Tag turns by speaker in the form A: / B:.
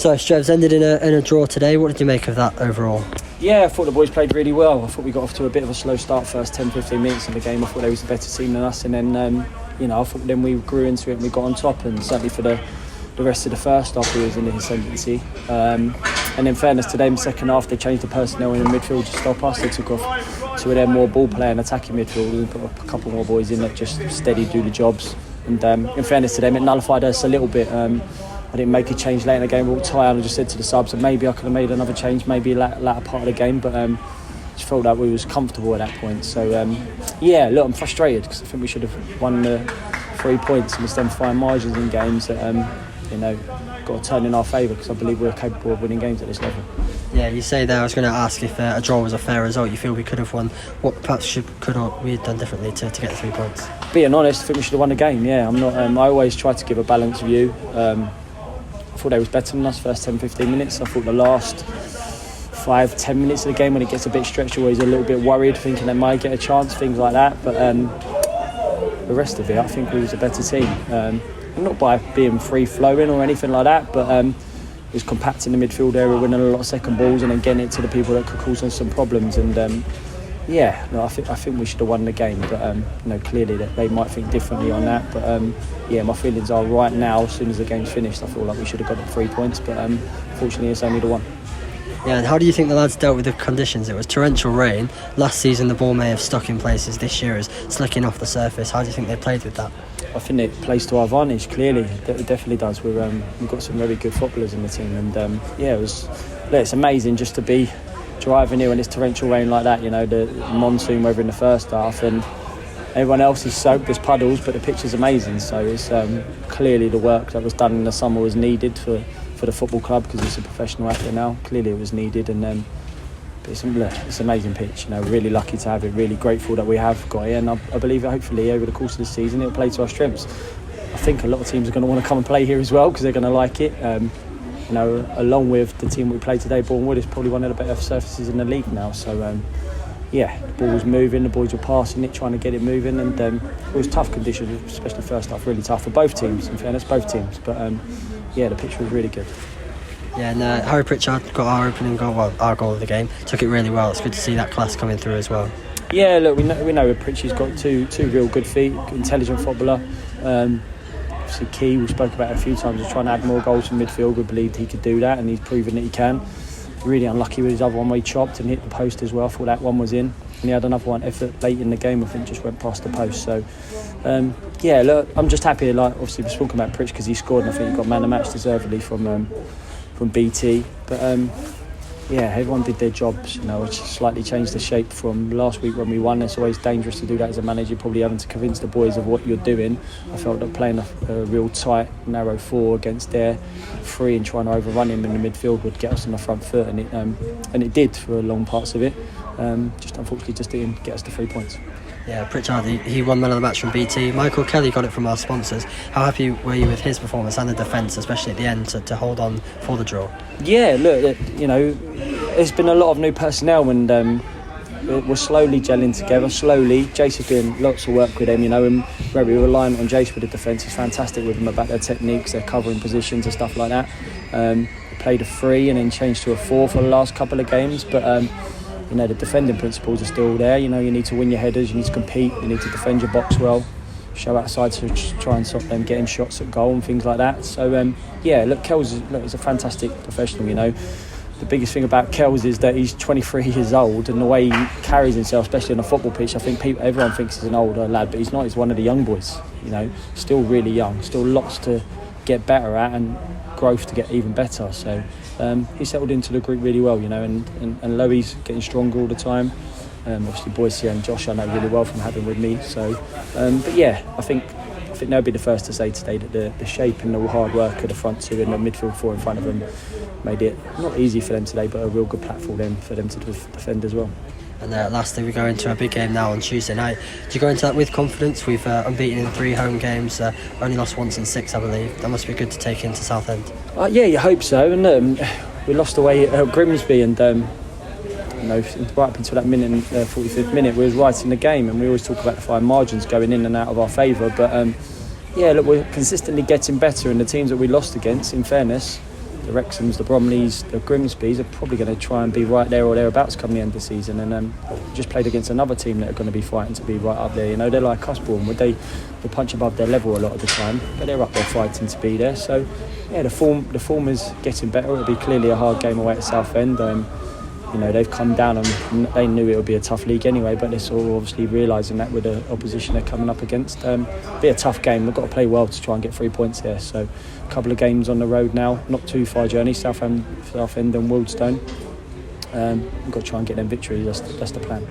A: So Strevens ended in a draw today. What did you make of that overall?
B: Yeah, I thought the boys played really well. I thought we got off to a bit of a slow start first 10-15 minutes of the game. I thought they was a better team than us, and then I thought then we grew into it and we got on top, and certainly for the rest of the first half we was in the ascendancy. And in fairness to them, in the second half they changed the personnel in the midfield to stop us. They took off two of them more ball play and attacking midfield and put a couple more boys in that just steady do the jobs. And in fairness to them, it nullified us a little bit. I didn't make a change late in the game. We were tired, and I just said to the subs that maybe I could have made another change, maybe latter part of the game, but just felt like we was comfortable at that point. So I'm frustrated because I think we should have won the 3 points and instead of fine margins in games that got to turn in our favour, because I believe we're capable of winning games at this level.
A: Yeah, you say there. I was going to ask if a draw was a fair result. You feel we could have won? What perhaps could we have done differently to get the 3 points?
B: Being honest, I think we should have won the game. Yeah, I'm not. I always try to give a balanced view. I thought they was better than us first 10-15 minutes. I thought the last 5-10 minutes of the game, when it gets a bit stretched, always a little bit worried, thinking they might get a chance, things like that. But the rest of it, I think we was a better team. Not by being free-flowing or anything like that, but it was compact in the midfield area, winning a lot of second balls and then getting it to the people that could cause us some problems. And I think we should have won the game, but clearly that they might think differently on that. But my feelings are right now, as soon as the game's finished, I feel like we should have got the 3 points, but fortunately it's only the 1.
A: Yeah, and how do you think the lads dealt with the conditions? It was torrential rain. Last season the ball may have stuck in places. This year is slicking off the surface. How do you think they played with that?
B: I think it plays to our advantage, clearly. It definitely does. We've got some very good footballers in the team, and it's amazing just to be driving here when it's torrential rain like that, the monsoon weather in the first half, and everyone else is soaked, there's puddles, but the pitch is amazing. So it's clearly the work that was done in the summer was needed for the football club, because it's a professional outfit now. Clearly it was needed, and it's an amazing pitch. Really lucky to have it, really grateful that we have got it, and I believe that hopefully over the course of the season it'll play to our strengths. I think a lot of teams are going to want to come and play here as well, because they're going to like it. Along with the team we played today, Boreham Wood is probably one of the better surfaces in the league now. So the ball was moving, the boys were passing it, trying to get it moving, and it was tough conditions, especially first half, really tough for both teams, in fairness, both teams. But the pitch was really good.
A: Yeah, and Harry Pritchard got our opening goal, our goal of the game. Took it really well. It's good to see that class coming through as well.
B: Yeah, look, we know Pritchard's got two real good feet, intelligent footballer. Obviously Key, we spoke about it a few times, was trying to add more goals from midfield. We believed he could do that, and he's proven that he can. Really unlucky with his other one where he chopped and hit the post as well. I thought that one was in, and he had another one effort late in the game, I think just went past the post. So look, I'm just happy. Like, obviously we're talking about Pritch because he scored, and I think he got man of the match deservedly from BT. But everyone did their jobs. It's slightly changed the shape from last week when we won. It's always dangerous to do that as a manager, probably having to convince the boys of what you're doing. I felt that playing a real tight, narrow 4 against their 3 and trying to overrun him in the midfield would get us on the front foot, and it did for long parts of it. Just unfortunately just didn't get us the 3 points.
A: Yeah, Pritchard, he won man of the match from BT. Michael Kelly got it from our sponsors. How happy were you with his performance and the defence, especially at the end, to hold on for the draw? Yeah, look,
B: there's been a lot of new personnel, and we're slowly gelling together, slowly. Jace is doing lots of work with them, and where we were relying on Jace with the defence, he's fantastic with them about their techniques, their covering positions and stuff like that. Played a 3 and then changed to a 4 for the last couple of games, but the defending principles are still there. You need to win your headers, you need to compete, you need to defend your box well, show outside to try and stop them getting shots at goal and things like that. So look, Kells is a fantastic professional. The biggest thing about Kells is that he's 23 years old, and the way he carries himself, especially on a football pitch, I think everyone thinks he's an older lad, but he's not. He's one of the young boys. Still really young, still lots to get better at, and growth to get even better. So he settled into the group really well, and Loey's getting stronger all the time. Obviously Boyce and Josh I know really well from having with me. So I think they'll be the first to say today that the shape and the hard work of the front 2 and the midfield 4 in front of them made it not easy for them today, but a real good platform then for them to defend as well.
A: And lastly, we go into a big game now on Tuesday night. Do you go into that with confidence? We've unbeaten in 3 home games, only lost once in 6, I believe. That must be good to take into Southend.
B: You hope so. And we lost away at Grimsby, and right up until that minute, 45th minute, we was right in the game, and we always talk about the fine margins going in and out of our favour. But look, we're consistently getting better, and the teams that we lost against, in fairness, the Wrexhams, the Bromleys, the Grimsbys are probably going to try and be right there or thereabouts come the end of the season. And just played against another team that are going to be fighting to be right up there. You know, they're like us, Boreham Wood. They punch above their level a lot of the time, but they're up there fighting to be there. So yeah, the form is getting better. It'll be clearly a hard game away at Southend. You know, they've come down and they knew it would be a tough league anyway, but they're sort of obviously realising that with the opposition they're coming up against. Be a tough game. We've got to play well to try and get 3 points here. So a couple of games on the road now, not too far journey, Southend and Wildstone. We've got to try and get them victories. That's the plan.